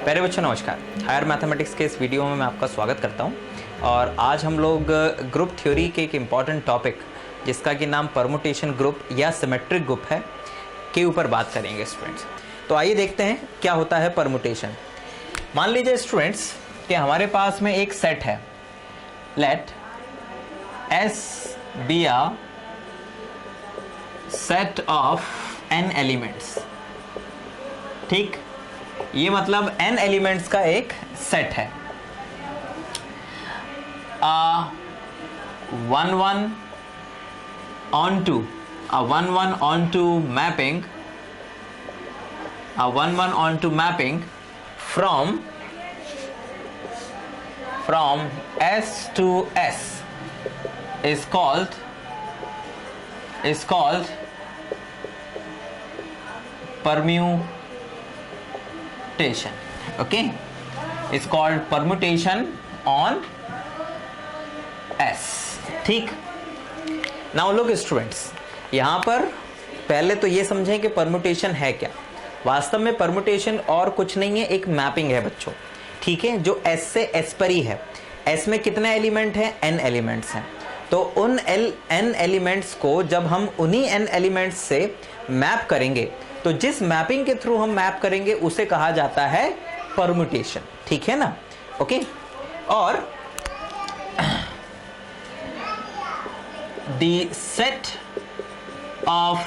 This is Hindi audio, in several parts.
प्यारे बच्चों नमस्कार। हायर मैथमेटिक्स के इस वीडियो में मैं आपका स्वागत करता हूं और आज हम लोग ग्रुप थ्योरी के एक इम्पॉर्टेंट टॉपिक जिसका कि नाम परमुटेशन ग्रुप या सिमेट्रिक ग्रुप है के ऊपर बात करेंगे स्टूडेंट्स। तो आइए देखते हैं क्या होता है परमुटेशन। मान लीजिए स्टूडेंट्स कि हमारे पास में एक सेट है, let S be a set of n elements. ठीक, ये मतलब n एलिमेंट्स का एक सेट है। One one onto mapping from S to S is called permutation. Okay, it's called permutation on S. ठीक, नाउ लुक स्टूडेंट्स, यहाँ पर पहले तो ये समझें कि परमुटेशन है क्या। वास्तव में परमुटेशन और कुछ नहीं है, एक मैपिंग है बच्चों। ठीक है, जो S से S पर ही है। S में कितने एलिमेंट हैं? n एलिमेंट्स हैं। तो उन n एलिमेंट्स को जब हम उन्हीं n एलिमेंट्स से मैप करेंगे तो जिस मैपिंग के थ्रू हम मैप करेंगे उसे कहा जाता है परमुटेशन। ठीक है ना? ओके, और the set of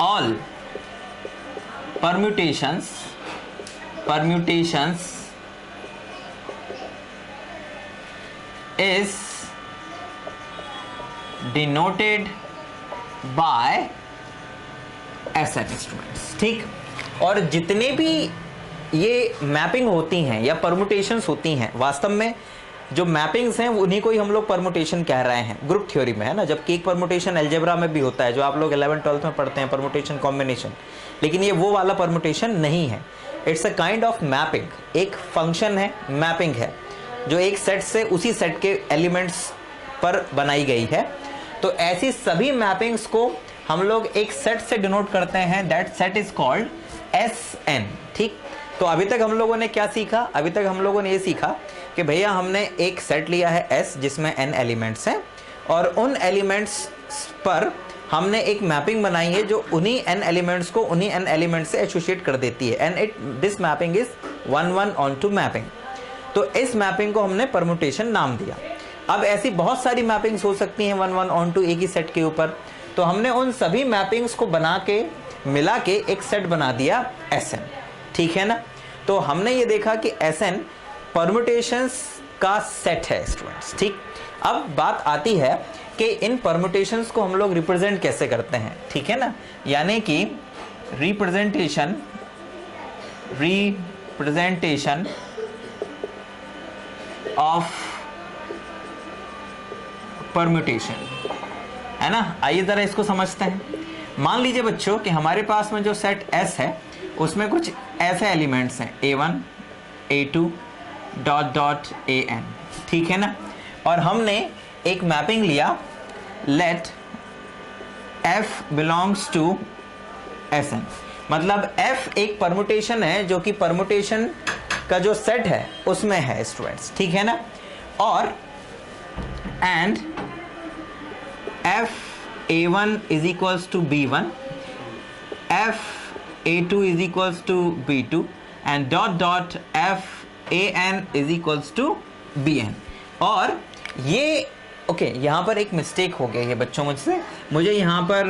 all permutations is denoted by Sn students. ठीक, और जितने भी ये मैपिंग होती हैं या परमुटेशंस होती हैं, वास्तव में जो मैपिंग्स हैं उन्हीं को ही हम लोग परमुटेशन कह रहे हैं ग्रुप थ्योरी में, है ना। जबकि एक परमुटेशन अलजेब्रा में भी होता है जो आप लोग 11th-12th में पढ़ते हैं, परमुटेशन कॉम्बिनेशन, लेकिन ये वो वाला परमुटेशन नहीं है। It's a kind of mapping, एक फंक्शन है, मैपिंग है जो एक सेट से उसी सेट के एलिमेंट्स पर बनाई गई है। तो ऐसी सभी मैपिंग्स को हम लोग एक सेट से डिनोट करते हैं, that set is called Sn। ठीक, तो अभी तक हम लोगों ने क्या सीखा? अभी तक हम लोगों ने ये सीखा कि भैया हमने एक सेट लिया है S जिसमें n एलिमेंट्स हैं और उन एलिमेंट्स पर हमने एक मैपिंग बनाई है जो उन्हीं n एलिमेंट्स को उन्हीं n एलिमेंट्स से एसोसिएट कर देती है, and this mapping is 1 onto mapping. तो इस मैपिंग को हमने परमुटेशन नाम दिया। अब ऐसी बहुत सारी मैपिंग्स हो सकती हैं 1 ऑन टू एक ही सेट के ऊपर, तो हमने उन सभी मैपिंग्स को बना के मिला के एक सेट बना दिया Sn। ठीक है ना? तो हमने ये देखा कि Sn परमुटेशंस का सेट है स्टूडेंट्स। ठीक, अब बात आती है कि इन परमुटेशंस को हम लोग रिप्रेजेंट कैसे करते हैं। ठीक है ना, यानी कि रिप्रेजेंटेशन ऑफ परम्यूटेशन, है ना। आइए जरा इसको समझते हैं। मान लीजिए बच्चों कि हमारे पास में जो सेट S है उसमें कुछ ऐसे एलिमेंट्स हैं A1 A2 डॉट AN। ठीक है ना, और हमने एक मैपिंग लिया, let F belongs to Sn। मतलब F एक परमुटेशन है जो कि परमुटेशन का जो सेट है उसमें है स्टूडेंट्स। ठीक है ना, और and F A1 is equals to B1, F A2 is equals to B2 and dot F AN is equals to BN। और ये ओके, यहाँ पर एक मिस्टेक हो गया है बच्चों मुझसे, मुझे यहाँ पर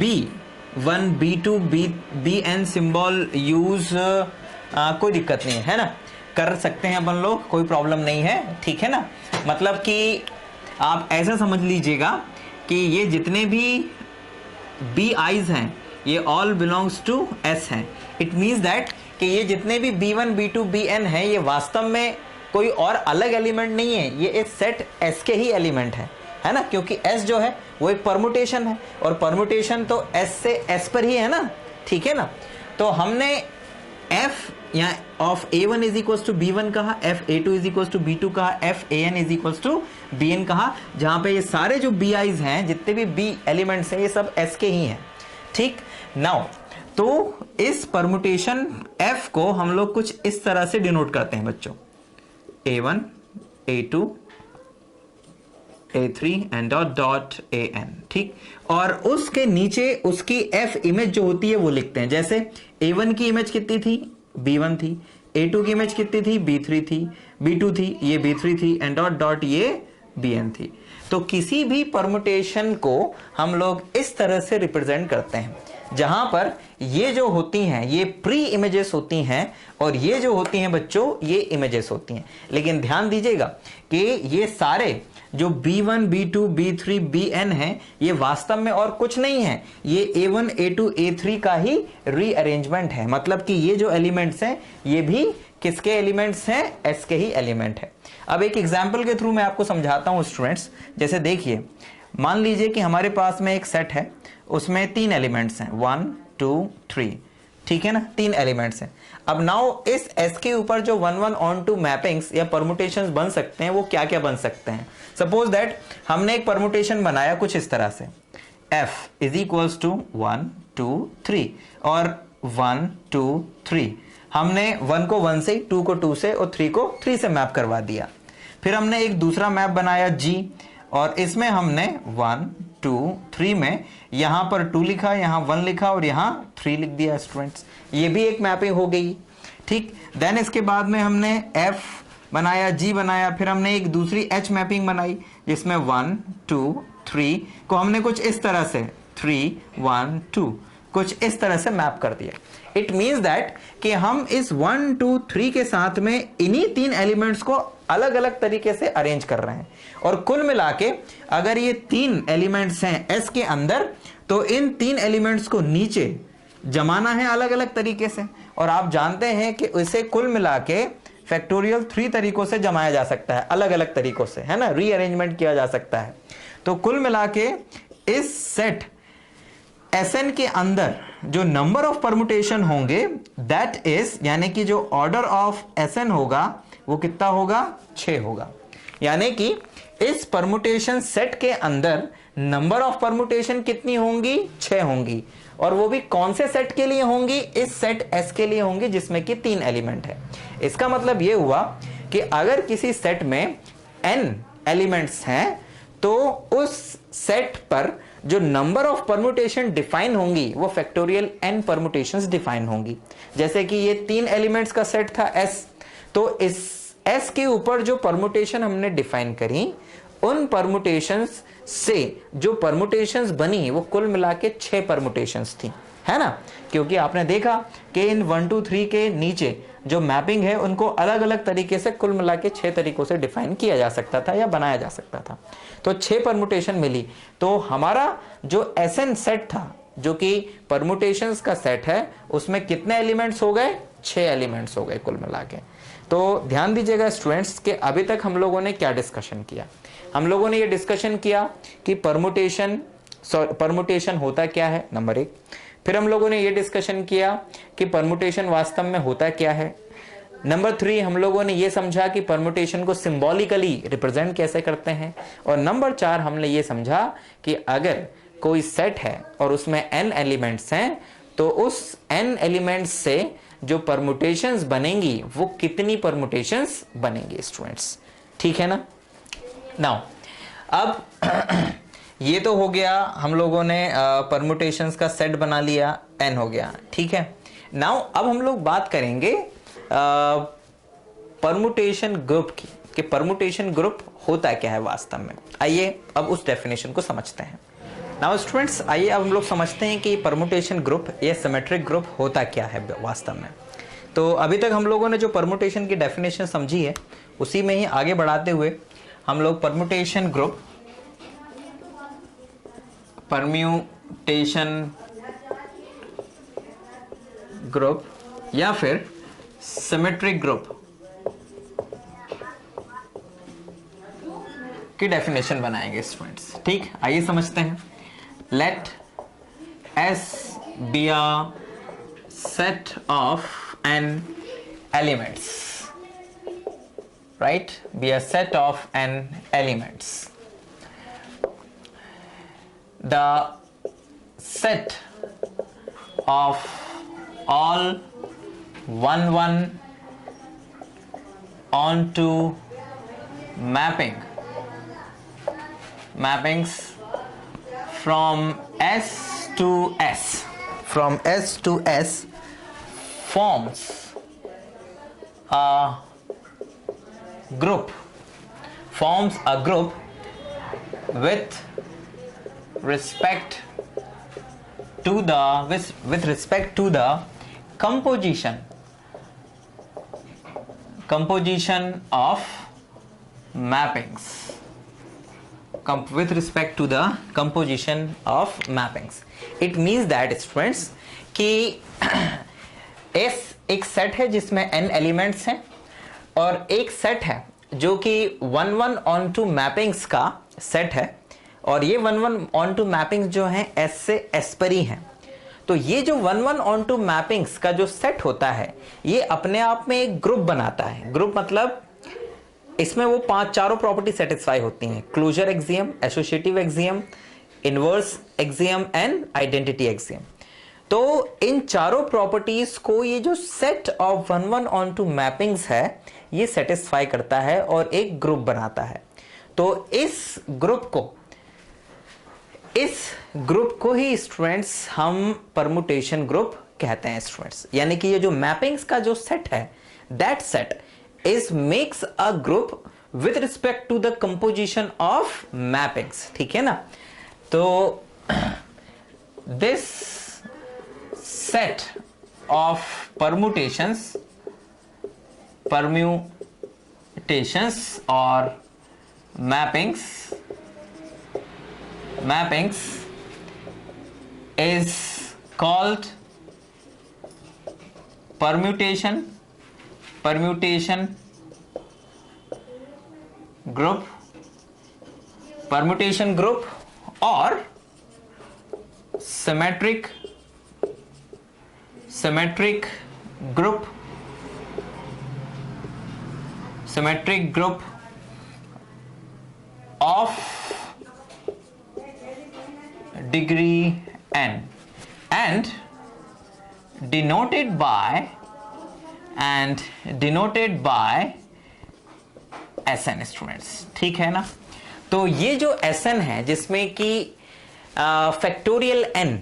B1 B2 BN symbol use कोई दिक्कत नहीं है ना, कर सकते हैं अपन लोग, कोई प्रॉब्लम नहीं है। ठीक है ना, मतलब कि आप ऐसा समझ लीजिएगा कि ये जितने भी BIs हैं ये ऑल बिलोंग्स टू S हैं। इट मीन्स दैट कि ये जितने भी B1 B2 BN हैं ये वास्तव में कोई और अलग एलिमेंट नहीं है, ये एक सेट S के ही एलिमेंट है ना, क्योंकि S जो है वो एक परमुटेशन है और परमुटेशन तो S से S पर ही है ना। ठीक है ना, तो हमने F यहाँ of A1 is equals to B1 कहा, F A2 is equals to B2 कहा, F AN is equals to BN कहा, जहां पे ये सारे जो BIs हैं, जितने भी B एलिमेंट्स हैं, ये सब S के ही हैं। ठीक, नाउ तो इस परमुटेशन f को हम लोग कुछ इस तरह से डिनोट करते हैं बच्चों, a1 a2 a3 and dot dot an, ठीक। और उसके नीचे उसकी f इमेज जो होती है वो लिखते हैं। जैसे a1 की इमेज कितनी थी, b1 थी, a2 की इमेज कितनी थी, b3 थी, b2 थी, ये b3 थी एंड डॉट डॉट ये bn थी। तो किसी भी परमुटेशन को हम लोग इस तरह से रिप्रेजेंट करते हैं, जहां पर ये जो होती हैं ये प्री इमेजेस होती हैं और ये जो होती हैं बच्चों ये इमेजेस होती हैं। लेकिन ध्यान दीजिएगा कि ये सारे जो b1 b2 b3 bn है ये वास्तव में और कुछ नहीं है, ये a1 a2 a3 का ही रीअरेंजमेंट है। मतलब कि ये जो एलिमेंट्स हैं ये भी किसके एलिमेंट्स हैं, s के ही एलिमेंट है। अब एक एग्जांपल के थ्रू मैं आपको समझाता हूं स्टूडेंट्स। जैसे देखिए, मान लीजिए कि हमारे पास में एक सेट है, उसमें 3 एलिमेंट्स हैं 1 2 3, ठीक है ना, 3 एलिमेंट्स हैं। अब नाउ इस S के ऊपर जो 1 1 ऑन टू मैपिंग्स या परमुटेशंस बन सकते हैं वो क्या क्या बन सकते हैं। सपोज दैट हमने एक परमुटेशन बनाया कुछ इस तरह से, f इज इक्वल्स टू 1 2 3 और 1 2 3। हमने 1 को 1 से, 2 को 2 से और 3 को 3 से मैप करवा दिया। फिर हमने एक दूसरा मैप बनाया G, और इसमें हमने 1 2 3 में यहां पर 2 लिखा, यहां 1 लिखा और यहां 3 लिख दिया स्टूडेंट्स। ये भी एक मैपिंग हो गई, ठीक। देन इसके बाद में हमने F बनाया, G बनाया, फिर हमने एक दूसरी H मैपिंग बनाई जिसमें 1 2 3 को हमने कुछ इस तरह से 3 1 2 कुछ इस तरह से मैप कर दिया। इट मीन्स दैट कि हम इस 1 2 3 के साथ में इन्हीं 3 एलिमेंट्स को अलग अलग तरीके से अरेंज कर रहे हैं, और कुल मिला के अगर ये 3 एलिमेंट्स हैं S के अंदर तो इन 3 एलिमेंट्स को नीचे जमाना है अलग अलग तरीके से। और आप जानते हैं कि इसे कुल मिला के फैक्टोरियल 3 तरीकों से जमाया जा सकता है, अलग अलग तरीकों से, है ना, रीअरेंजमेंट किया जा सकता है। तो कुल मिला के इस सेट Sn के अंदर जो नंबर ऑफ परमुटेशन होंगे दैट इज, यानी कि जो ऑर्डर ऑफ Sn होगा वो कितना होगा, 6 होगा। यानी कि इस परमुटेशन सेट के अंदर नंबर ऑफ परमुटेशन कितनी होंगी, 6 होंगी। और वो भी कौन से सेट के लिए होंगी, इस सेट S के लिए होंगी जिसमें कि 3 एलिमेंट है। इसका मतलब ये हुआ कि अगर किसी सेट में n एलिमेंट्स हैं तो उस सेट पर जो नंबर ऑफ परमुटेशन डिफाइन होंगी वो फैक्टोरियल n परमुटेशंस डिफाइन होंगी। जैसे कि ये 3 एलिमेंट्स का सेट था S, तो इस S के ऊपर जो परमुटेशन हमने डिफाइन करी उन परमुटेशंस से जो परमुटेशंस बनी वो कुल मिला के 6 परमुटेशंस थी, है ना। क्योंकि आपने देखा कि इन 1 2 3 के नीचे जो मैपिंग है उनको अलग अलग तरीके से कुल मिला के 6 तरीकों से डिफाइन किया जा सकता था या बनाया जा सकता था। तो 6 परमुटेशन मिली, तो हमारा जो Sn सेट था जो कि परमुटेशंस का सेट है उसमें कितने एलिमेंट्स हो गए, 6 एलिमेंट्स हो गए कुल मिला के। तो ध्यान दीजिएगा स्टूडेंट्स कि अभी तक हम लोगों ने क्या डिस्कशन किया। हम लोगों ने ये डिस्कशन किया कि परमुटेशन होता क्या है, नंबर 1। फिर हम लोगों ने ये डिस्कशन किया कि परमुटेशन वास्तव में होता क्या है। नंबर 3 हम लोगों ने ये समझा कि परमुटेशन को सिंबॉलिकली रिप्रेजेंट कैसे करते हैं। और नंबर 4 हमने ये समझा कि अगर कोई सेट है और उसमें n एलिमेंट्स हैं तो उस n एलिमेंट्स से जो परमुटेशंस बनेंगी वो कितनी परमुटेशंस बनेंगी स्टूडेंट्स, ठीक है ना। नाउ अब ये तो हो गया, हम लोगों ने परमुटेशंस का सेट बना लिया, n हो गया, ठीक है। नाउ अब हम लोग बात करेंगे परमुटेशन ग्रुप की, कि परमुटेशन ग्रुप होता क्या है वास्तव में। आइए अब उस डेफिनेशन को समझते हैं। नाउ स्टूडेंट्स आइए अब हम लोग समझते हैं कि परमुटेशन ग्रुप या सिमेट्रिक ग्रुप होता क्या है वास्तव में। तो अभी तक हम लोगों ने जो परमुटेशन की डेफिनेशन समझी है उसी में ही आगे बढ़ाते हुए हम लोग परमुटेशन ग्रुप या फिर सिमेट्रिक ग्रुप की डेफिनेशन बनाएंगे स्टूडेंट्स, ठीक। आइए समझते हैं। लेट S be a set of n elements, right, be a set of n elements. The set of all 1 1 onto mappings from S to S, from S to S forms a group with respect to the composition of mappings, with respect to the composition of mappings. It means that students कि S एक सेट है जिसमें n एलिमेंट्स हैं और एक सेट है जो कि 1 1 onto मैपिंग्स का सेट है और ये 1 1 onto मैपिंग्स जो हैं S से S पर ही हैं। तो ये जो 1 1 onto मैपिंग्स का जो सेट होता है ये अपने आप में एक ग्रुप बनाता है। ग्रुप मतलब इसमें वो चारों प्रॉपर्टी सेटिस्फाई होती हैं, closure axiom, associative axiom, inverse axiom and identity axiom. तो इन चारों प्रॉपर्टीज को ये जो सेट ऑफ 1 1 onto मैपिंग्स है ये सेटिस्फाई करता है और एक ग्रुप बनाता है। तो इस ग्रुप को ही स्टूडेंट्स हम परमुटेशन ग्रुप कहते हैं स्टूडेंट्स। यानी कि ये जो मैपिंग्स का जो सेट है that set is makes a group with respect to the composition of mappings, ठीक है ना। तो this set of permutations or mappings is called permutation group or symmetric group of degree n and denoted by SN students, ठीक है ना। तो ये जो SN है जिसमें कि फैक्टोरियल n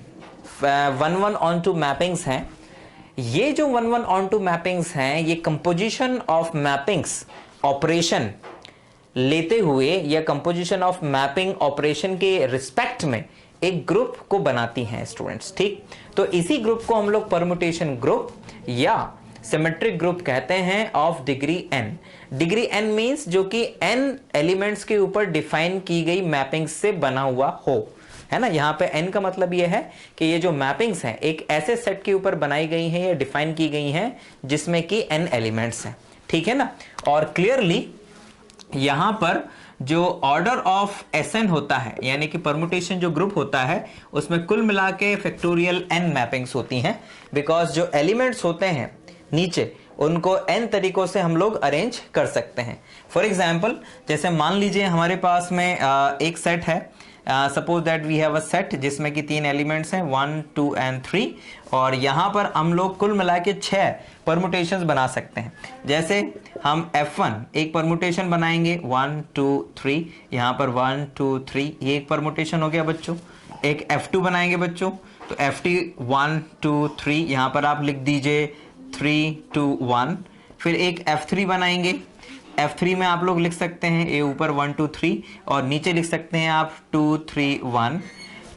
1 1 onto मैपिंग्स हैं, ये जो 1 1 onto मैपिंग्स हैं ये कंपोजिशन ऑफ मैपिंग्स ऑपरेशन लेते हुए या कंपोजिशन ऑफ मैपिंग ऑपरेशन के रिस्पेक्ट में एक ग्रुप को बनाती हैं स्टूडेंट्स, ठीक। तो इसी ग्रुप को हम लोग परमुटेशन ग्रुप या सिमेट्रिक ग्रुप कहते हैं of degree n। Degree n means जो कि n एलिमेंट्स के ऊपर डिफाइन की गई मैपिंग्स से बना हुआ हो, है ना। यहाँ पे n का मतलब ये है कि ये जो मैपिंग्स हैं एक ऐसे सेट के ऊपर बनाई गई हैं या डिफाइन की गई हैं जिसमें कि n एलिमेंट्स हैं, ठीक है ना। और क्लियरली यहाँ पर जो ऑर्डर ऑफ SN होता है यानी कि परमुटेशन जो ग्रुप होता है उसमें कुल मिला के फैक्टोरियल n मैपिंग्स होती हैं, बिकॉज जो एलिमेंट्स होते हैं नीचे उनको n तरीकों से हम लोग अरेंज कर सकते हैं। फॉर एग्जाम्पल जैसे मान लीजिए हमारे पास में एक सेट है, suppose that we have a set जिसमें कि 3 एलिमेंट्स हैं 1 2 एंड 3 और यहाँ पर हम लोग कुल मिला के 6 परमुटेशंस बना सकते हैं। जैसे हम F1 एक परमुटेशन बनाएंगे 1 2 3, यहाँ पर 1 2 3 ये एक परमुटेशन हो गया बच्चों। एक F2 बनाएंगे बच्चों, तो FT 1 2 3 यहाँ पर आप लिख दीजिए 3 2 1। फिर एक F3 बनाएंगे, F3 में आप लोग लिख सकते हैं ए ऊपर 1 2 3 और नीचे लिख सकते हैं आप 2 3 1,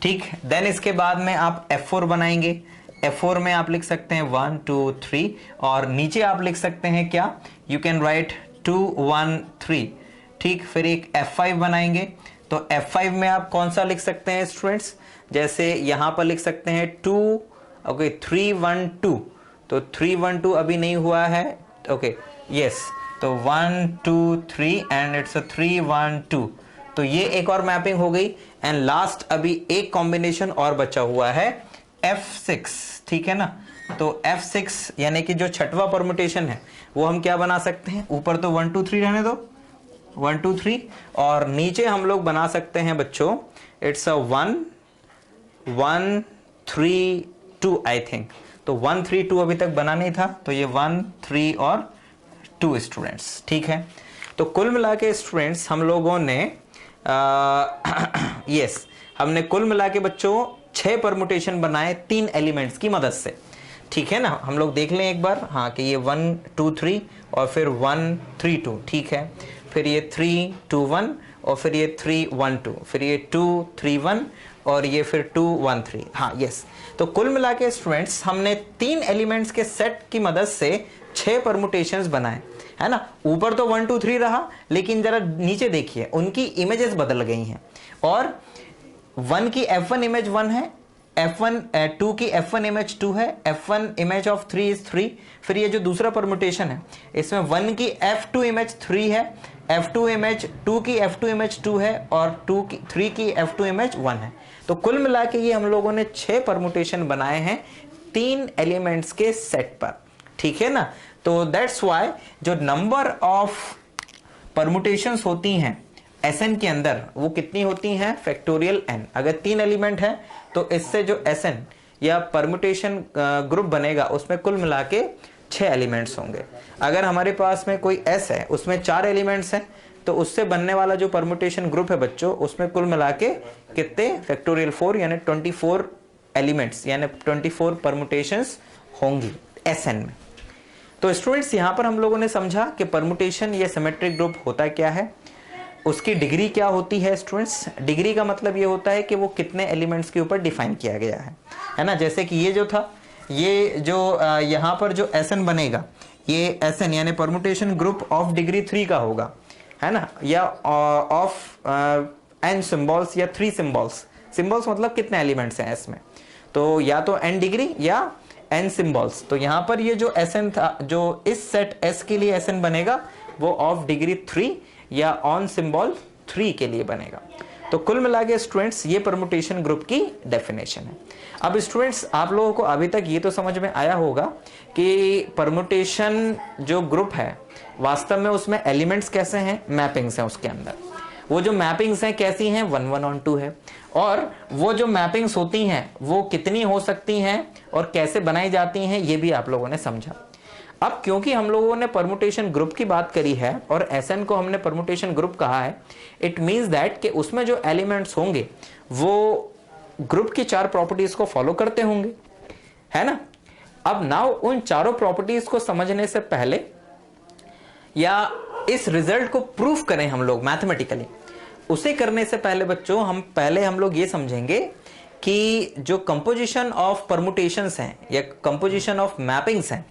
ठीक। देन इसके बाद में आप F4 बनाएंगे, F4 में आप लिख सकते हैं 1 2 3 और नीचे आप लिख सकते हैं क्या, यू कैन राइट 2 1 3, ठीक। फिर एक F5 बनाएंगे, तो F5 में आप कौन सा लिख सकते हैं स्टूडेंट्स, जैसे यहां पर लिख सकते हैं 2 ओके 3 1 2, तो 3 1 2 अभी नहीं हुआ है, ओके यस, तो 1 2 3 एंड इट्स 3 1 2, तो ये एक और मैपिंग हो गई। एंड लास्ट अभी एक कॉम्बिनेशन और बचा हुआ है F6, ठीक है ना। तो F6 यानी कि जो छठवां परमुटेशन है वो हम क्या बना सकते हैं, ऊपर तो 1 2 3 रहने दो 1 2 3 और नीचे हम लोग बना सकते हैं बच्चों इट्स 1 1 3 2 आई थिंक, तो 1 3 2 अभी तक बना नहीं था, तो ये 1 3 और 2 स्टूडेंट्स, ठीक है। तो कुल मिला के स्टूडेंट्स हम लोगों ने यस हमने कुल मिला के बच्चों 6 परमुटेशन बनाए 3 एलिमेंट्स की मदद से, ठीक है ना। हम लोग देख लें एक बार, हाँ, कि ये 1 2 3 और फिर 1 3 2, ठीक है। फिर ये 3 2 1 और फिर ये 3 1 2, फिर ये 2 3 1 और ये फिर 2 1 3, हाँ यस। तो कुल मिला के स्टूडेंट्स हमने 3 एलिमेंट्स के सेट की मदद से 6 परमुटेशंस बनाए, है ना। ऊपर तो 1 2 3 रहा, लेकिन जरा नीचे देखिए उनकी इमेजेस बदल गई हैं। और 1 की F1 इमेज 1 है, F1 2 की F1 इमेज 2 है, F1 इमेज ऑफ 3 इज 3। फिर ये जो दूसरा परमुटेशन है इसमें 1 की F2 इमेज 3 है, F2 इमेज 2 की F2 इमेज 2 है और 3 की F2 इमेज 1 है। तो कुल मिला के ये हम लोगों ने 6 परमुटेशन बनाए हैं 3 एलिमेंट्स के सेट पर, ठीक है ना। तो दैट्स वाई जो नंबर ऑफ परमुटेशंस होती हैं Sn के अंदर वो कितनी होती हैं, फैक्टोरियल n। अगर 3 एलिमेंट है तो इससे जो Sn या परमुटेशन ग्रुप बनेगा उसमें कुल मिला के 6 एलिमेंट्स होंगे। अगर हमारे पास में कोई S है उसमें 4 एलिमेंट्स हैं तो उससे बनने वाला जो परमुटेशन ग्रुप है बच्चों उसमें कुल मिला के कितने, फैक्टोरियल 4 यानी 24 एलिमेंट्स यानी 24 परमुटेशंस होंगी Sn में। तो स्टूडेंट्स यहां पर हम लोगों ने समझा कि परमुटेशन या सिमेट्रिक ग्रुप होता क्या है, उसकी डिग्री क्या होती है। स्टूडेंट्स डिग्री का मतलब ये होता है कि वो कितने एलिमेंट्स के ऊपर डिफाइन किया गया है ना। जैसे कि ये जो था, ये जो यहाँ पर जो Sn बनेगा ये Sn यानी परमुटेशन ग्रुप ऑफ डिग्री 3 का होगा, है ना, या ऑफ n सिंबल्स या 3 सिंबल्स। सिंबल्स मतलब कितने एलिमेंट्स हैं S में, तो या तो n डिग्री या n सिंबल्स। तो यहाँ पर ये जो Sn था, जो इस सेट S के लिए Sn बनेगा वो ऑफ डिग्री 3 या ऑन सिंबल 3 के लिए बनेगा। तो कुल मिला के स्टूडेंट्स ये परमुटेशन ग्रुप की डेफिनेशन है। अब स्टूडेंट्स आप लोगों को अभी तक ये तो समझ में आया होगा कि परमुटेशन जो ग्रुप है वास्तव में उसमें एलिमेंट्स कैसे हैं, मैपिंग्स हैं उसके अंदर। वो जो मैपिंग्स हैं कैसी हैं, 1 1 on 2 है। और वो जो मैपिंग्स होती हैं वो कितनी हो सकती हैं और कैसे बनाई जाती हैं ये भी आप लोगों ने समझा। अब क्योंकि हम लोगों ने परमुटेशन ग्रुप की बात करी है और Sn को हमने परमुटेशन ग्रुप कहा है, इट मींस दैट कि उसमें जो एलिमेंट्स होंगे वो ग्रुप की 4 प्रॉपर्टीज को फॉलो करते होंगे, है ना। अब नाउ उन चारों प्रॉपर्टीज को समझने से पहले या इस रिजल्ट को प्रूफ करें हम लोग मैथमेटिकली, उसे करने से पहले बच्चों हम लोग ये समझेंगे कि जो कंपोजिशन ऑफ परमुटेशंस हैं या कंपोजिशन ऑफ मैपिंग्स हैं,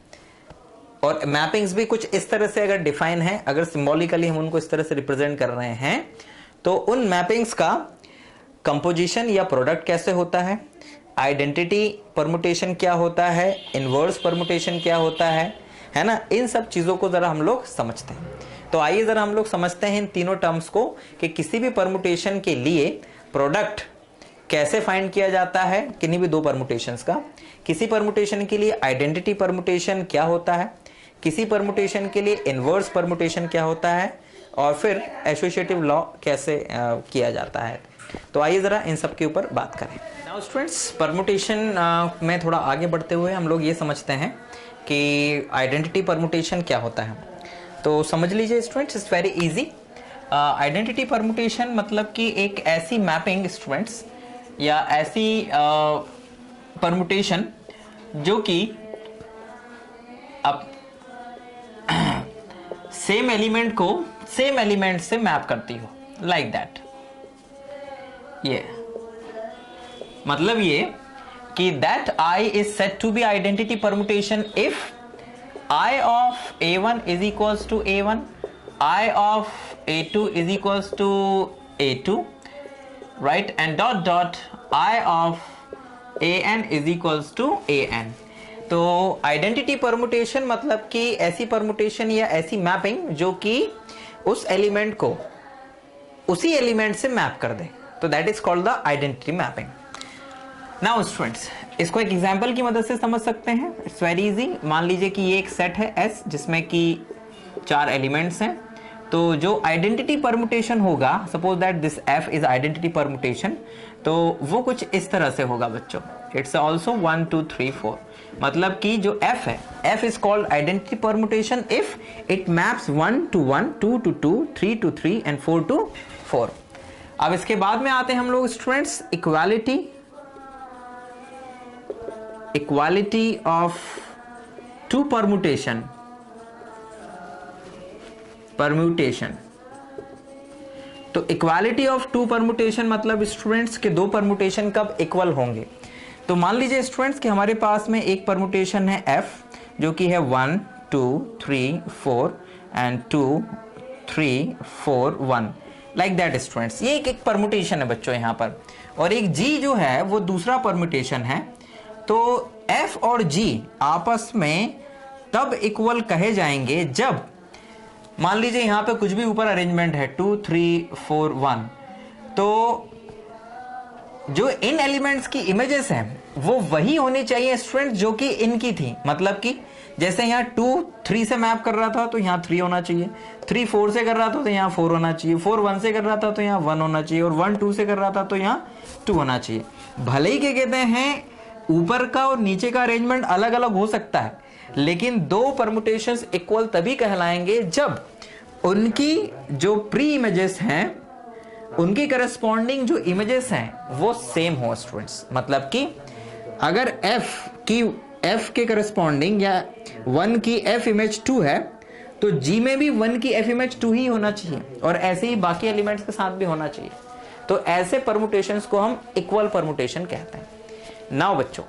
और मैपिंग्स भी कुछ इस तरह से अगर डिफाइन है, अगर सिंबॉलिकली हम उनको इस तरह से रिप्रेजेंट कर रहे हैं तो उन मैपिंग्स का कंपोजिशन या प्रोडक्ट कैसे होता है, आइडेंटिटी परमुटेशन क्या होता है, इनवर्स परमुटेशन क्या होता है ना। इन सब चीजों को जरा हम लोग समझते हैं। तो आइए जरा हम लोग समझते हैं इन तीनों टर्म्स को कि किसी भी परमुटेशन के लिए प्रोडक्ट कैसे फाइंड किया जाता है, किन्हीं भी 2 परमुटेशंस का। किसी परमुटेशन के लिए आइडेंटिटी परमुटेशन क्या होता है, किसी परमुटेशन के लिए इनवर्स परमुटेशन क्या होता है, और फिर एसोसिएटिव लॉ कैसे किया जाता है। तो आइए जरा इन सब के ऊपर बात करें। नाउ स्टूडेंट्स परमुटेशन में थोड़ा आगे बढ़ते हुए हम लोग ये समझते हैं कि आइडेंटिटी परमुटेशन क्या होता है। तो समझ लीजिए students, it's very easy. Identity permutation मतलब कि एक ऐसी मैपिंग स्टूडेंट्स या ऐसी परमुटेशन जो कि अब सेम एलिमेंट को सेम एलिमेंट से मैप करती हो, लाइक दैट। ये मतलब ये कि that I is said to be identity permutation if I of A1 is equals to A1, I of A2 is equals to A2, right, and dot dot I of AN is equals to AN। तो आइडेंटिटी परमुटेशन मतलब कि ऐसी परमुटेशन या ऐसी मैपिंग जो कि उस एलिमेंट को उसी एलिमेंट से मैप कर दे, तो that is called the identity mapping. Now students इसको एक एग्जांपल की मदद से समझ सकते हैं, इट्स वेरी इजी। मान लीजिए कि ये एक सेट है S जिसमें कि 4 एलिमेंट्स हैं। तो जो आइडेंटिटी परमुटेशन होगा, suppose that this F is identity permutation, तो वो कुछ इस तरह से होगा बच्चों। It's also 1 2 3 4। मतलब कि जो f है, f is called identity permutation if it maps 1 to 1, 2 to 2, 3 to 3 and 4 to 4। अब इसके बाद में आते हैं हम लोग students equality of two permutation. तो इक्वालिटी ऑफ टू परम्यूटेशन मतलब स्टूडेंट्स के दो परम्यूटेशन कब इक्वल होंगे। तो मान लीजिए स्टूडेंट्स कि हमारे पास में एक परम्यूटेशन है f जो कि है 1 2 3 4 एंड 2 3 4 1 लाइक दैट स्टूडेंट्स। ये एक परम्यूटेशन है बच्चों यहाँ पर। और एक g जो है वो दूसरा परम्यूटेशन है। तो f और g आपस में तब इक्वल कहे जाएंगे जब मान लीजिए यहाँ पे कुछ भी ऊपर अरेंजमेंट है 2 3 4 1, तो जो इन एलिमेंट्स की इमेजेस हैं वो वही होनी चाहिए स्टूडेंट जो कि इनकी थी। मतलब कि जैसे यहाँ 2 3 से मैप कर रहा था तो यहाँ 3 होना चाहिए, 3 4 से कर रहा था तो यहाँ 4 होना चाहिए, 4 1 से कर रहा था तो यहाँ 1 होना चाहिए, और 1 2 से कर रहा था तो यहाँ 2 होना चाहिए। भले ही क्या कहते हैं ऊपर का और नीचे का अरेंजमेंट अलग अलग हो सकता है, लेकिन दो परम्यूटेशंस इक्वल तभी कहलाएंगे जब उनकी जो प्री इमेजेस हैं उनकी करस्पॉन्डिंग जो इमेजेस हैं वो सेम हो स्टूडेंट्स। मतलब कि अगर f के करस्पॉन्डिंग या 1 की f इमेज 2 है तो g में भी 1 की f इमेज 2 ही होना चाहिए, और ऐसे ही बाकी एलिमेंट्स के साथ भी होना चाहिए। तो ऐसे परम्यूटेशंस को हम इक्वल परम्यूटेशन कहते हैं। नाउ बच्चों,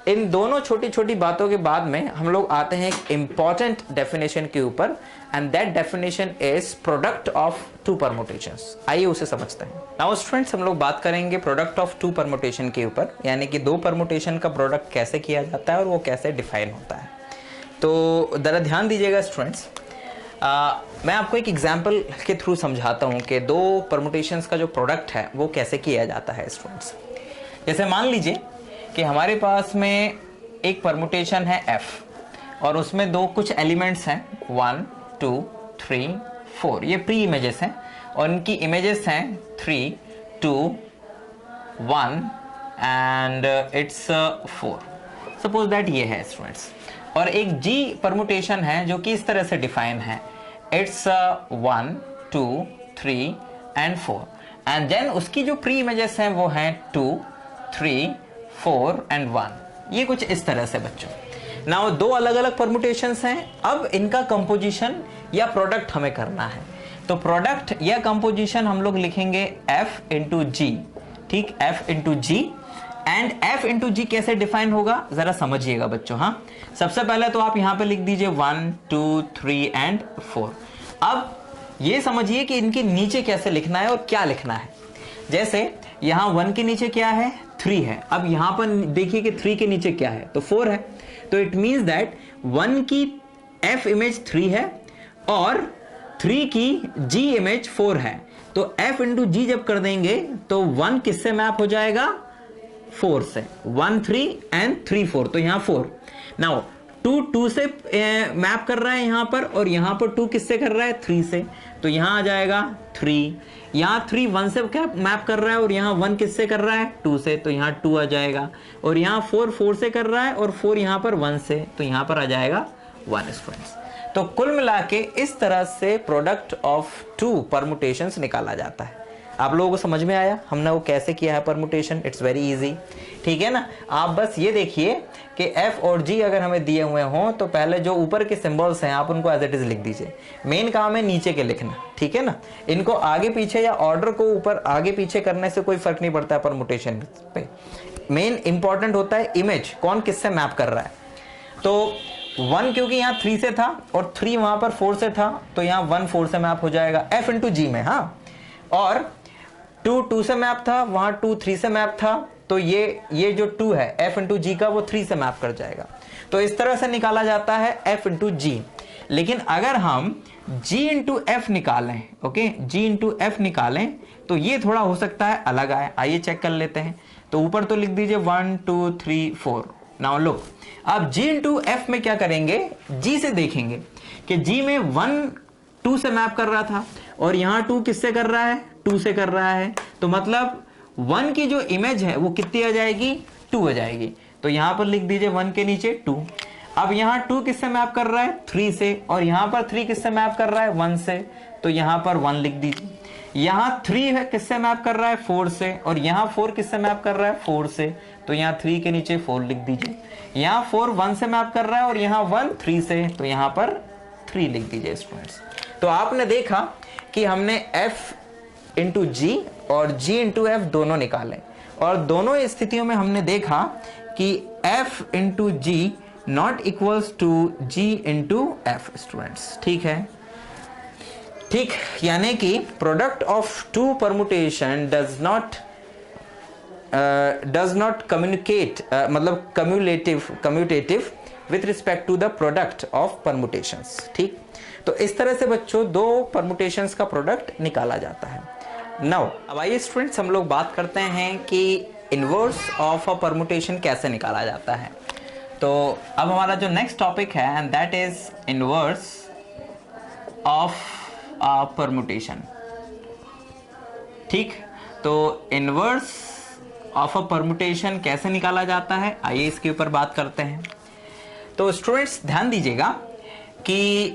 इन दोनों छोटी छोटी बातों के बाद में हम लोग आते हैं एक इंपॉर्टेंट डेफिनेशन के ऊपर, and that definition is product of two permutations. आइए उसे समझते हैं। नाउ स्टूडेंट्स, हम लोग बात करेंगे प्रोडक्ट ऑफ टू परम्यूटेशन के ऊपर, यानी कि दो परम्यूटेशन का प्रोडक्ट कैसे किया जाता है और वो कैसे डिफाइन होता है। तो जरा ध्यान दीजिएगा स्टूडेंट्स, मैं आपको एक एग्जाम्पल के थ्रू समझाता हूँ कि दो परम्यूटेशंस का जो प्रोडक्ट है वो कैसे किया जाता है स्टूडेंट्स। जैसे मान लीजिए कि हमारे पास में एक परम्यूटेशन है f और उसमें दो कुछ एलिमेंट्स हैं 1 2 3 4, ये प्री इमेजेस हैं और इनकी इमेजेस हैं 3 2 1 एंड इट्स 4। सपोज दैट ये है स्टूडेंट्स। और एक g परम्यूटेशन है जो कि इस तरह से डिफाइन है, इट्स 1 2 3 एंड 4, एंड देन उसकी जो प्री इमेजेस हैं वो हैं 2 3 4 एंड 1। ये कुछ इस तरह से बच्चों। नाउ दो अलग अलग परम्यूटेशंस हैं, अब इनका कंपोजिशन या प्रोडक्ट हमें करना है। तो प्रोडक्ट या कंपोजिशन हम लोग लिखेंगे f इंटू जी। ठीक, f into g. And f into g कैसे डिफाइन होगा जरा समझिएगा बच्चों। हाँ, सबसे पहले तो आप यहां पे लिख दीजिए 1 2 3 एंड 4। अब ये समझिए कि इनके नीचे कैसे लिखना है और क्या लिखना है। जैसे यहां 1 के नीचे क्या है, 3 है। अब यहां पर देखिए कि 3 के नीचे क्या है, तो 4 है। तो इट मींस दैट 1 की f इमेज 3 है और 3 की g इमेज 4 है। तो f इंटू जी जब कर देंगे तो 1 किससे मैप हो जाएगा, 4 से। 1 3 एंड 3 4, तो यहां 4। नाउ 2 2 से मैप कर रहा है यहां पर, और यहां पर 2 किससे कर रहा है, 3 से। तो यहां आ जाएगा 3। यहाँ 3 1 से क्या मैप कर रहा है और यहाँ 1 किससे कर रहा है, 2 से। तो यहाँ 2 आ जाएगा। और यहाँ 4 4 से कर रहा है और 4 यहाँ पर 1 से, तो यहाँ पर आ जाएगा 1 स्टूडेंट्स। तो कुल मिला के इस तरह से प्रोडक्ट ऑफ टू परम्यूटेशंस निकाला जाता है। आप लोगों को समझ में आया हमने वो कैसे किया है परम्यूटेशन? इट्स वेरी इजी, ठीक है ना। आप बस ये देखिए कि f और g अगर हमें दिए हुए हों तो पहले जो ऊपर के सिंबल्स हैं आप उनको एज इट इज लिख दीजिए। मेन काम है नीचे के लिखना, ठीक है ना। इनको आगे पीछे या ऑर्डर को ऊपर आगे पीछे करने से कोई फर्क नहीं पड़ता है परम्यूटेशन पे। मेन इंपॉर्टेंट होता है इमेज, कौन किससे मैप कर रहा है। तो 1 क्योंकि यहाँ 3 से था और 3 वहां पर 4 से था, तो यहाँ 1 4 से मैप हो जाएगा f इंटू जी में। हाँ, और 2 2 से मैप था, वहां 2 3 से मैप था, तो ये जो 2 है f इंटू जी का वो 3 से मैप कर जाएगा। तो इस तरह से निकाला जाता है f इंटू जी। लेकिन अगर हम g इंटू एफ निकालें, ओके, g इंटू एफ निकालें तो ये थोड़ा हो सकता है अलग आए। आइए चेक कर लेते हैं। तो ऊपर तो लिख दीजिए 1 2 3 4। नाउ लुक, अब g इंटू एफ में क्या करेंगे, g से देखेंगे कि g में 1 2 से मैप कर रहा था और यहां 2 किससे कर रहा है, 2 से कर रहा है। तो मतलब 1 की जो इमेज है वो कितनी आ जाएगी, 2 हो जाएगी। तो यहां पर लिख दीजिए 1 के नीचे 2। अब यहां 2 किससे मैप कर रहा है 3 से, और यहां पर 3 किससे मैप कर रहा है 1 से, तो यहां पर 1 लिख दीजिए। यहां 3 है किससे मैप कर रहा है 4 से, और यहां 4 किससे मैप कर रहा है 4 से, तो यहां 3 के नीचे 4 लिख दीजिए। यहां 4 1 से मैप कर रहा है और यहां 1 3 से, तो यहां पर 3 लिख दीजिए स्टूडेंट्स। तो आपने देखा कि हमने f इंटू जी और g इंटू एफ दोनों निकाले, और दोनों स्थितियों में हमने देखा कि f into g not equals to g into f students. ठीक है, ठीक, यानी कि product of two permutation does not communicate, मतलब commutative with respect to the product of permutations. ठीक, तो इस तरह से बच्चों दो परमुटेशंस का प्रोडक्ट निकाला जाता है। नाउ अब आइए स्टूडेंट्स हम लोग बात करते हैं कि इनवर्स ऑफ अ परमुटेशन कैसे निकाला जाता है। तो अब हमारा जो नेक्स्ट टॉपिक है and that is inverse of a permutation. ठीक, तो इनवर्स ऑफ अ परमुटेशन कैसे निकाला जाता है, आइए इसके ऊपर बात करते हैं। तो स्टूडेंट्स ध्यान दीजिएगा कि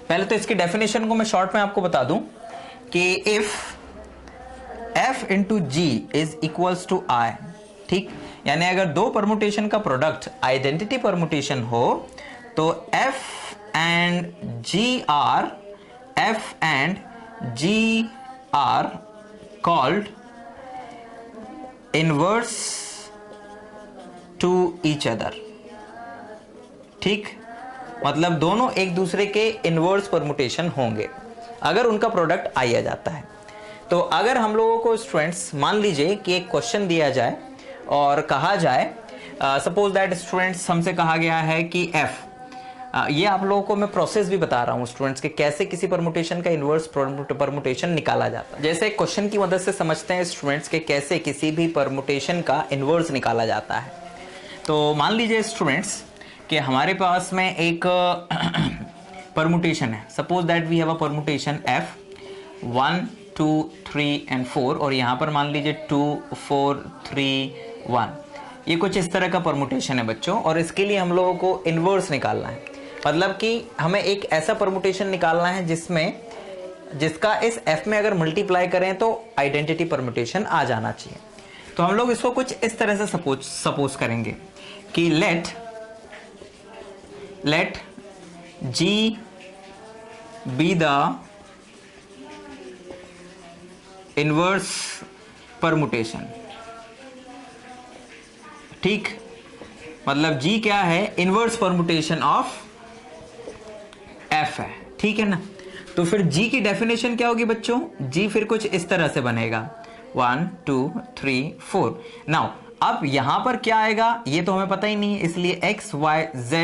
पहले तो इसकी डेफिनेशन को मैं शॉर्ट में आपको बता दूं कि if f into g is equals to i, ठीक, यानी अगर दो परमुटेशन का प्रोडक्ट आइडेंटिटी परमुटेशन हो तो f and g are called inverse to each other. ठीक, मतलब दोनों एक दूसरे के इनवर्स परमुटेशन होंगे अगर उनका प्रोडक्ट आ जाता है। तो अगर हम लोगों को स्टूडेंट्स मान लीजिए कि एक क्वेश्चन दिया जाए और कहा जाए, सपोज दैट स्टूडेंट्स हमसे कहा गया है कि f, ये आप लोगों को मैं प्रोसेस भी बता रहा हूं स्टूडेंट्स कि कैसे किसी परमुटेशन का इनवर्स परमुटेशन निकाला जाता है। जैसे क्वेश्चन की मदद से समझते हैं स्टूडेंट्स कि कैसे किसी भी परमुटेशन का इनवर्स निकाला जाता है। तो मान लीजिए स्टूडेंट्स कि हमारे पास में एक परमुटेशन है, suppose that we have a permutation f 1 2 3 and 4, और यहां पर मान लीजिए 2 4 3 1। ये कुछ इस तरह का परमुटेशन है बच्चों, और इसके लिए हम लोगों को इनवर्स निकालना है, मतलब कि हमें एक ऐसा परमुटेशन निकालना है जिसका इस f में अगर मल्टीप्लाई करें तो आइडेंटिटी परमुटेशन आ जाना चाहिए। तो हम लोग इसको कुछ इस तरह से सपोज करेंगे कि let g be the inverse permutation. ठीक, मतलब g क्या है, इनवर्स परमुटेशन ऑफ f है। ठीक है ना, तो फिर g की डेफिनेशन क्या होगी बच्चों, g फिर कुछ इस तरह से बनेगा 1 2 3 4। नाउ अब यहां पर क्या आएगा ये तो हमें पता ही नहीं है, इसलिए x y z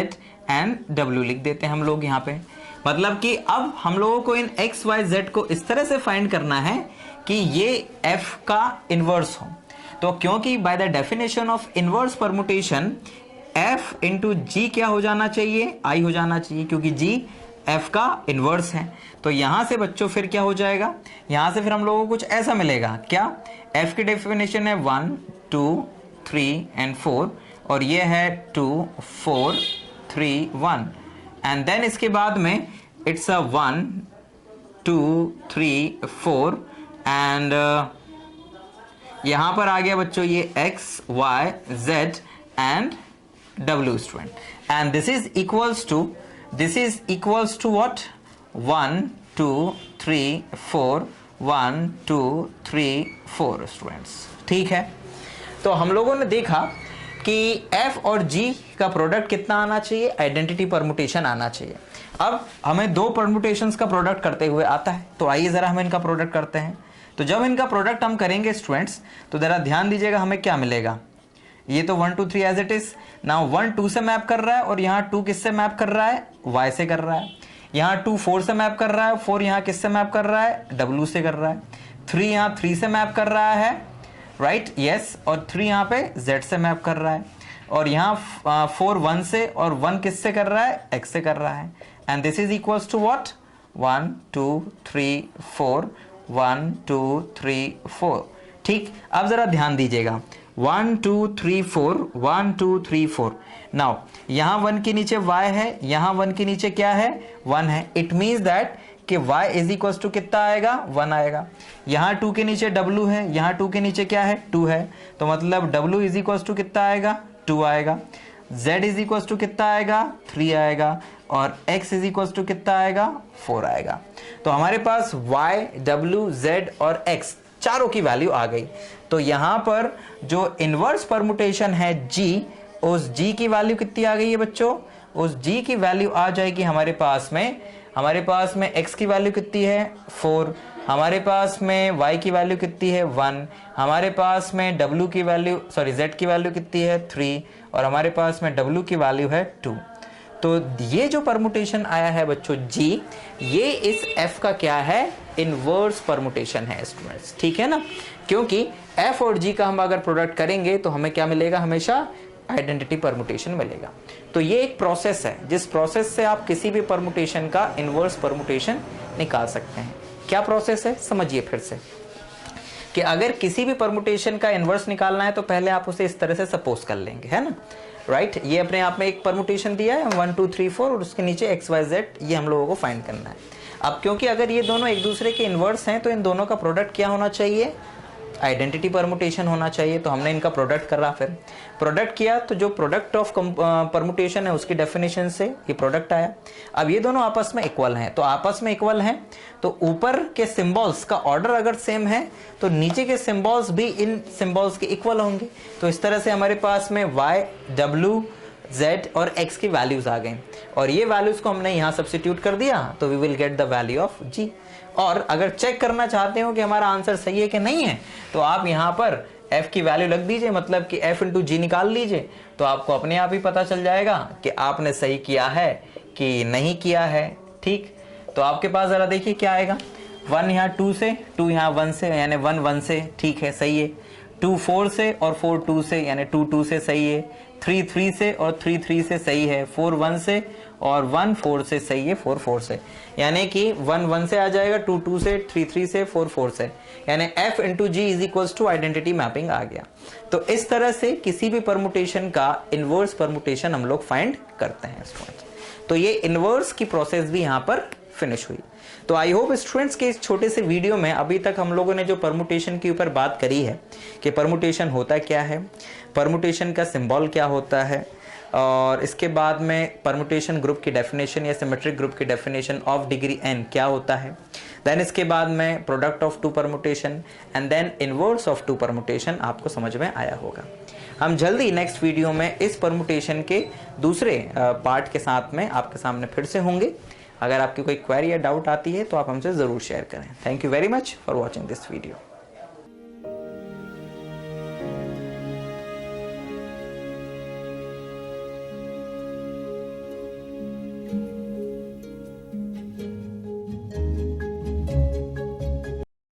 and w लिख देते हैं हम लोग यहां पे। मतलब कि अब हम लोगों को इन x y z को इस तरह से फाइंड करना है कि ये f का इनवर्स हो। तो क्योंकि by the definition of inverse permutation f into g क्या हो जाना चाहिए, i हो जाना चाहिए, क्योंकि g f का इनवर्स है। तो यहां से बच्चों फिर क्या हो जाएगा, यहां से फिर हम लोगों को कुछ ऐसा मिलेगा, क्या, f की डेफिनेशन है 1 2 3 एंड 4, और ये है 2 4 3 1, एंड देन इसके बाद में इट्स अ 1 2 3 4 एंड यहां पर आ गया बच्चों ये x y z and w student, and this is equals to what 1 2 3 4 1 2 3 4 students. ठीक है, तो हम लोगों ने देखा कि f और g का प्रोडक्ट कितना आना चाहिए, आइडेंटिटी परमुटेशन आना चाहिए। अब हमें दो परमुटेशंस का प्रोडक्ट करते हुए आता है, तो आइए जरा हम इनका प्रोडक्ट करते हैं। तो जब इनका प्रोडक्ट हम करेंगे स्टूडेंट्स तो जरा ध्यान दीजिएगा हमें क्या मिलेगा, ये तो 1 2 3 एज इट इज। नाउ 1 2 से मैप कर रहा है, और यहाँ 2 किससे मैप कर रहा है, y से कर रहा है। यहाँ 2 4 से मैप कर रहा है, 4 यहाँ किससे मैप कर रहा है, w से कर रहा है। 3 यहाँ 3 से मैप कर रहा है, राइट, यस, और 3 यहाँ पे z से मैप कर रहा है, और यहाँ 4 1 से, और 1 किससे कर रहा है, x से कर रहा है। And this is equals to what 1 2 3 4 1 2 3 4। ठीक, अब जरा ध्यान दीजिएगा 1 2 3 4 1 2 3 4। नाउ यहां 1 के नीचे y है, यहां 1 के नीचे क्या है 1 है। इट मींस दैट कि y इज इक्वल टू कितना आएगा 1 आएगा। यहां 2 के नीचे w है, यहां 2 के नीचे क्या है 2 है, तो मतलब w इज इक्वल टू कितना आएगा 2 आएगा। z इज इक्वल टू कितना आएगा 3 आएगा और x इज इक्वल टू कितना आएगा 4 आएगा। तो हमारे पास y w z और x चारों की वैल्यू आ गई। तो यहां पर जो इनवर्स परमुटेशन है g, उस g की वैल्यू कितनी आ गई है बच्चों, उस g की वैल्यू आ जाएगी हमारे पास में x की वैल्यू कितनी है 4, हमारे पास में y की वैल्यू कितनी है 1, हमारे पास में w की वैल्यू z की वैल्यू कितनी है 3 और हमारे पास में w की वैल्यू है 2। तो ये जो परमुटेशन आया है बच्चों g, ये इस f का क्या है इनवर्स परमुटेशन है स्टूडेंट्स, ठीक है ना। क्योंकि f और g का हम अगर प्रोडक्ट करेंगे तो हमें क्या मिलेगा, हमेशा आइडेंटिटी परमुटेशन मिलेगा। तो ये एक प्रोसेस है जिस प्रोसेस से आप किसी भी परमुटेशन का इनवर्स परमुटेशन निकाल सकते हैं। क्या प्रोसेस है समझिए फिर से, कि अगर किसी भी परमुटेशन का इनवर्स निकालना है तो पहले आप उसे इस तरह से सपोज कर लेंगे, है ना, राइट। ये अपने आप में एक परमुटेशन दिया है 1 2 3 4 और उसके नीचे x y z, ये हम लोगों को फाइंड करना है। अब क्योंकि अगर ये दोनों एक दूसरे के इनवर्स हैं तो इन दोनों का प्रोडक्ट क्या होना चाहिए, आइडेंटिटी परमुटेशन होना चाहिए। तो हमने इनका प्रोडक्ट करा, फिर प्रोडक्ट किया तो जो प्रोडक्ट ऑफ परमुटेशन है उसकी डेफिनेशन से ये प्रोडक्ट आया। अब ये दोनों आपस में इक्वल हैं, तो आपस में इक्वल हैं तो ऊपर के सिंबल्स का ऑर्डर अगर सेम है तो नीचे के सिंबल्स भी इन सिंबल्स के इक्वल होंगे। तो इस तरह से हमारे पास में y w z और x की वैल्यूज आ गई और ये वैल्यूज को हमने यहाँ सब्स्टिट्यूट कर दिया तो we will get the value of g। और अगर चेक करना चाहते हो कि हमारा आंसर सही है कि नहीं है तो आप यहाँ पर f की वैल्यू लग दीजिए, मतलब कि f इंटू जी निकाल लीजिए, तो आपको अपने आप ही पता चल जाएगा कि आपने सही किया है कि नहीं किया है। ठीक, तो आपके पास जरा देखिए क्या आएगा, 1 यहाँ 2 से, 2 यहाँ 1 से, यानी 1 1 से, ठीक है सही है। 2 4 से और 4 2 से, यानी 2 2 से सही है। 3 3 से और 3 3 से सही है। 4 1 से और 1 4 से सही है, 4 4 से, यानी कि 1 1 से आ जाएगा, 2 2 से, 3 3 से, 4 4 से, यानी f into g is equals to identity mapping आ गया। तो इस तरह से किसी भी परमुटेशन का इनवर्स परमुटेशन हम लोग फाइंड करते हैं स्टूडेंट्स। तो ये इनवर्स की प्रोसेस भी यहाँ पर फिनिश हुई। तो आई होप स्टूडेंट्स के इस छोटे से वीडियो में अभी तक हम लोगों ने जो परमुटेशन के ऊपर बात करी है कि परमुटेशन होता क्या है, परमुटेशन का सिंबल क्या होता है, और इसके बाद में परमुटेशन ग्रुप की डेफिनेशन या सिमेट्रिक ग्रुप की डेफिनेशन ऑफ डिग्री n क्या होता है, देन इसके बाद में product of 2 permutation and then inverse of 2 permutation आपको समझ में आया होगा। हम जल्दी नेक्स्ट वीडियो में इस परमुटेशन के दूसरे पार्ट के साथ में आपके सामने फिर से होंगे। अगर आपकी कोई क्वेरी या डाउट आती है तो आप हमसे ज़रूर शेयर करें। Thank you very much for watching this video.